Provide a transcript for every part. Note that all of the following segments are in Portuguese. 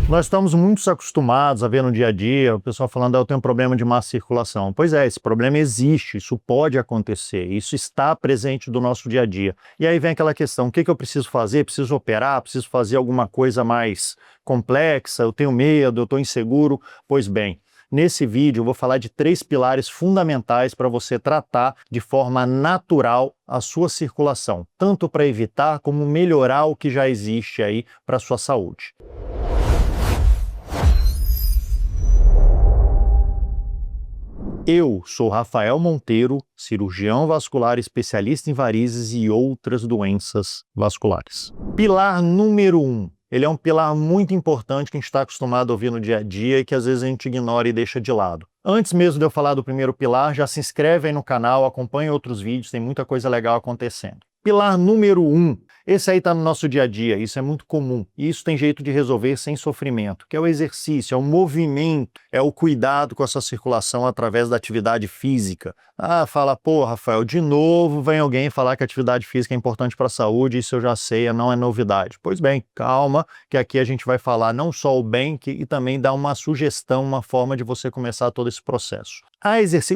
Nós estamos muito acostumados a ver no dia a dia o pessoal falando, eu tenho um problema de má circulação. Pois é, esse problema existe, isso pode acontecer, isso está presente do nosso dia a dia. E aí vem aquela questão, o que eu preciso fazer? Preciso operar? Preciso fazer alguma coisa mais complexa? Eu tenho medo, eu estou inseguro? Pois bem, nesse vídeo eu vou falar de 3 pilares fundamentais para você tratar de forma natural a sua circulação, tanto para evitar como melhorar o que já existe aí para a sua saúde. Eu sou Rafael Monteiro, cirurgião vascular especialista em varizes e outras doenças vasculares. Pilar número 1. Ele é um pilar muito importante que a gente está acostumado a ouvir no dia a dia e que às vezes a gente ignora e deixa de lado. Antes mesmo de eu falar do primeiro pilar, já se inscreve aí no canal, acompanha outros vídeos, tem muita coisa legal acontecendo. Pilar número 1. Esse aí está no nosso dia a dia, isso é muito comum. E isso tem jeito de resolver sem sofrimento, que é o exercício, é o movimento, é o cuidado com a sua circulação através da atividade física. Ah, fala, pô, Rafael, de novo vem alguém falar que a atividade física é importante para a saúde, isso eu já sei, não é novidade. Pois bem, calma, que aqui a gente vai falar não só o bem, e também dar uma sugestão, uma forma de você começar todo esse processo.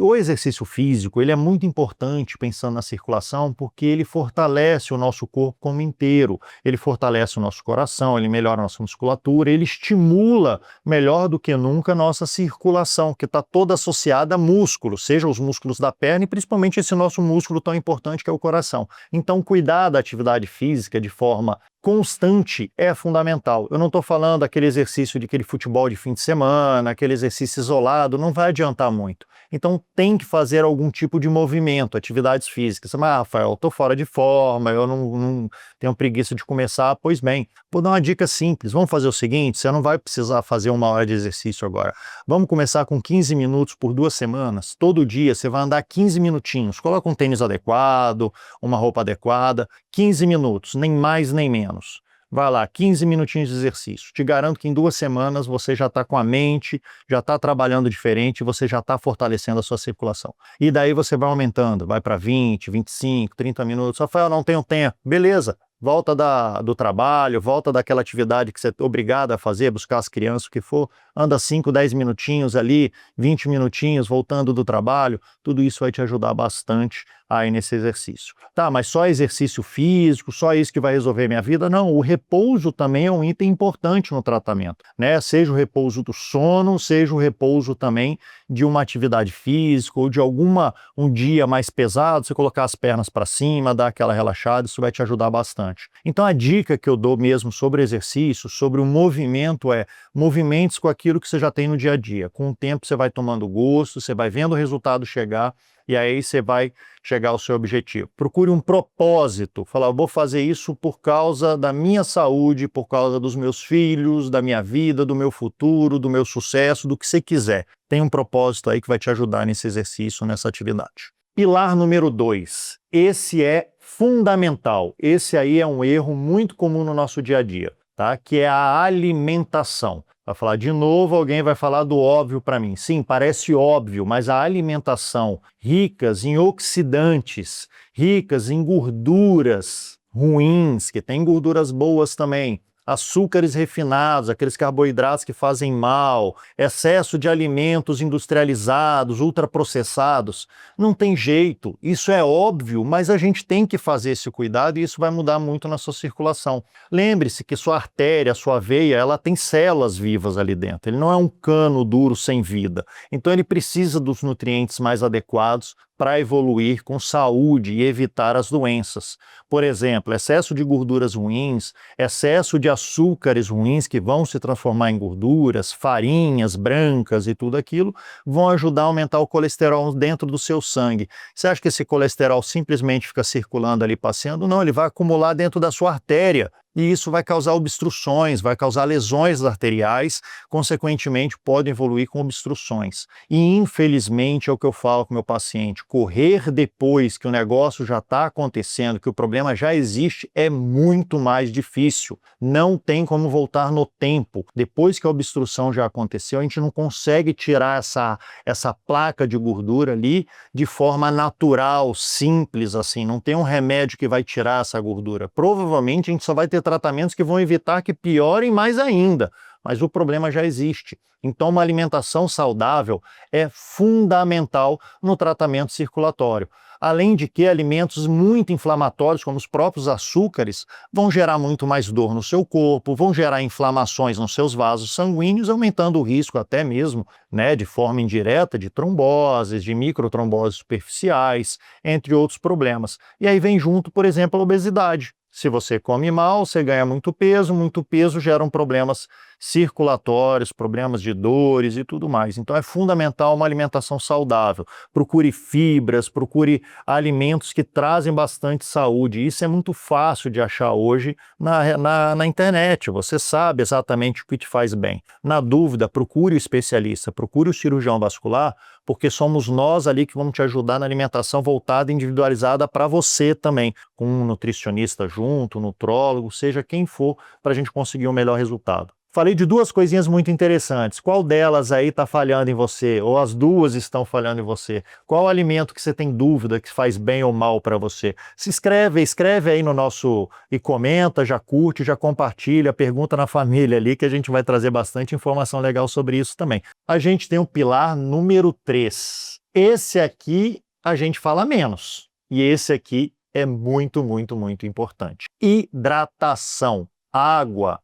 O exercício físico ele é muito importante pensando na circulação porque ele fortalece o nosso corpo como inteiro, ele fortalece o nosso coração, ele melhora a nossa musculatura, ele estimula melhor do que nunca a nossa circulação, que está toda associada a músculos, seja os músculos da perna e principalmente esse nosso músculo tão importante que é o coração. Então, cuidar da atividade física de forma constante é fundamental. Eu não estou falando aquele exercício de aquele futebol de fim de semana, aquele exercício isolado, não vai adiantar muito. Então tem que fazer algum tipo de movimento, atividades físicas. Mas, Rafael, eu estou fora de forma, eu não tenho preguiça de começar. Pois bem, vou dar uma dica simples. Vamos fazer o seguinte, você não vai precisar fazer 1 hora de exercício agora. Vamos começar com 15 minutos por 2 semanas. Todo dia você vai andar 15 minutinhos. Coloca um tênis adequado, uma roupa adequada. 15 minutos, nem mais nem menos. Vai lá, 15 minutinhos de exercício. Te garanto que em 2 semanas você já está com a mente, já está trabalhando diferente, você já está fortalecendo a sua circulação. E daí você vai aumentando, vai para 20, 25, 30 minutos. Rafael, não tenho tempo. Beleza. Volta do trabalho, volta daquela atividade que você é obrigado a fazer, buscar as crianças, o que for, anda 5, 10 minutinhos ali, 20 minutinhos voltando do trabalho, tudo isso vai te ajudar bastante aí nesse exercício. Tá, mas só exercício físico, só isso que vai resolver minha vida? Não, o repouso também é um item importante no tratamento, né? Seja o repouso do sono, seja o repouso também de uma atividade física ou de um dia mais pesado, você colocar as pernas para cima, dar aquela relaxada, isso vai te ajudar bastante. Então a dica que eu dou mesmo sobre exercício, sobre o movimento é movimentos com aquilo que você já tem no dia a dia. Com o tempo você vai tomando gosto, você vai vendo o resultado chegar e aí você vai chegar ao seu objetivo. Procure um propósito, falar, eu vou fazer isso por causa da minha saúde, por causa dos meus filhos, da minha vida, do meu futuro, do meu sucesso, do que você quiser. Tem um propósito aí que vai te ajudar nesse exercício, nessa atividade. Pilar número 2, esse é fundamental, esse aí é um erro muito comum no nosso dia a dia, tá? Que é a alimentação. Vai falar de novo, alguém vai falar do óbvio para mim. Sim, parece óbvio, mas a alimentação ricas em oxidantes, ricas em gorduras ruins, que tem gorduras boas também, açúcares refinados, aqueles carboidratos que fazem mal, excesso de alimentos industrializados, ultraprocessados, não tem jeito, isso é óbvio, mas a gente tem que fazer esse cuidado e isso vai mudar muito na sua circulação. Lembre-se que sua artéria, sua veia, ela tem células vivas ali dentro, ele não é um cano duro sem vida, então ele precisa dos nutrientes mais adequados para evoluir com saúde e evitar as doenças. Por exemplo, excesso de gorduras ruins, excesso de açúcares ruins que vão se transformar em gorduras, farinhas brancas e tudo aquilo, vão ajudar a aumentar o colesterol dentro do seu sangue. Você acha que esse colesterol simplesmente fica circulando ali, passeando? Não, ele vai acumular dentro da sua artéria. E isso vai causar obstruções, vai causar lesões arteriais, consequentemente pode evoluir com obstruções. E infelizmente é o que eu falo com o meu paciente, correr depois que o negócio já está acontecendo, que o problema já existe, é muito mais difícil. Não tem como voltar no tempo. Depois que a obstrução já aconteceu, a gente não consegue tirar essa placa de gordura ali de forma natural, simples assim, não tem um remédio que vai tirar essa gordura. Provavelmente a gente só vai ter tratamentos que vão evitar que piorem mais ainda, mas o problema já existe. Então, uma alimentação saudável é fundamental no tratamento circulatório. Além de que alimentos muito inflamatórios, como os próprios açúcares, vão gerar muito mais dor no seu corpo, vão gerar inflamações nos seus vasos sanguíneos, aumentando o risco até mesmo, né, de forma indireta, de tromboses, de microtromboses superficiais, entre outros problemas. E aí vem junto, por exemplo, a obesidade. Se você come mal, você ganha muito peso geram problemas circulatórios, problemas de dores e tudo mais. Então é fundamental uma alimentação saudável. Procure fibras, procure alimentos que trazem bastante saúde. Isso é muito fácil de achar hoje na internet. Você sabe exatamente o que te faz bem. Na dúvida, procure o especialista, procure o cirurgião vascular, porque somos nós ali que vamos te ajudar na alimentação voltada, individualizada para você também, com um nutricionista junto, um nutrólogo, seja quem for, para a gente conseguir o melhor resultado. Falei de duas coisinhas muito interessantes. Qual delas aí está falhando em você? Ou as duas estão falhando em você? Qual alimento que você tem dúvida que faz bem ou mal para você? Escreve aí no nosso e comenta, já curte, já compartilha, pergunta na família ali que a gente vai trazer bastante informação legal sobre isso também. A gente tem o pilar número 3. Esse aqui a gente fala menos. E esse aqui é muito, muito, muito importante. Hidratação. Água.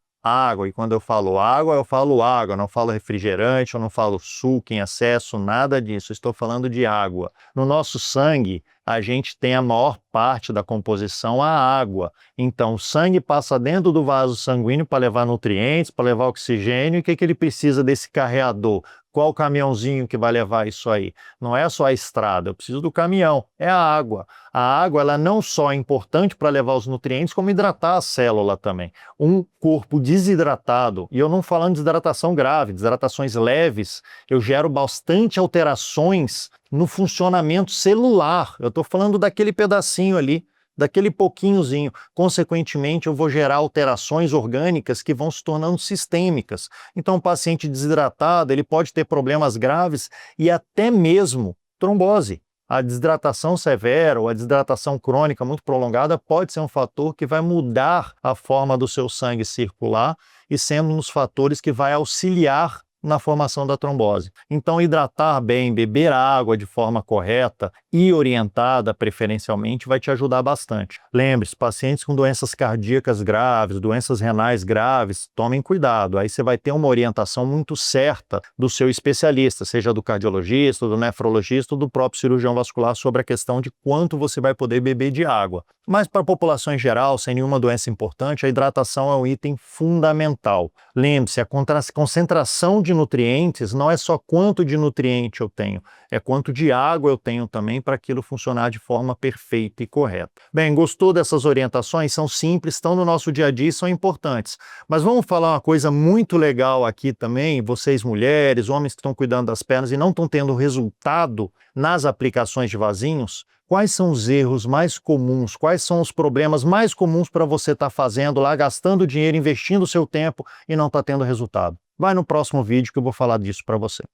E quando eu falo água, não falo refrigerante, eu não falo suco em excesso, nada disso, eu estou falando de água. No nosso sangue, a gente tem a maior parte da composição a água. Então, o sangue passa dentro do vaso sanguíneo para levar nutrientes, para levar oxigênio, e o que ele precisa desse carreador? Qual caminhãozinho que vai levar isso aí? Não é só a estrada, eu preciso do caminhão, é a água. A água ela não só é importante para levar os nutrientes, como hidratar a célula também. Um corpo desidratado, e eu não falando de desidratação grave, desidratações leves, eu gero bastante alterações no funcionamento celular. Eu estou falando daquele pedacinho ali, daquele pouquinhozinho. Consequentemente, eu vou gerar alterações orgânicas que vão se tornando sistêmicas. Então, um paciente desidratado, ele pode ter problemas graves e até mesmo trombose. A desidratação severa ou a desidratação crônica muito prolongada pode ser um fator que vai mudar a forma do seu sangue circular e sendo um dos fatores que vai auxiliar na formação da trombose. Então, hidratar bem, beber água de forma correta e orientada, preferencialmente, vai te ajudar bastante. Lembre-se, pacientes com doenças cardíacas graves, doenças renais graves, tomem cuidado. Aí você vai ter uma orientação muito certa do seu especialista, seja do cardiologista, do nefrologista ou do próprio cirurgião vascular sobre a questão de quanto você vai poder beber de água. Mas para a população em geral, sem nenhuma doença importante, a hidratação é um item fundamental. Lembre-se, a concentração de nutrientes não é só quanto de nutriente eu tenho, é quanto de água eu tenho também para aquilo funcionar de forma perfeita e correta. Bem, gostou dessas orientações? São simples, estão no nosso dia a dia e são importantes. Mas vamos falar uma coisa muito legal aqui também, vocês mulheres, homens que estão cuidando das pernas e não estão tendo resultado nas aplicações de vasinhos. Quais são os erros mais comuns? Quais são os problemas mais comuns para você estar fazendo lá, gastando dinheiro, investindo o seu tempo e não está tendo resultado? Vai no próximo vídeo que eu vou falar disso para você.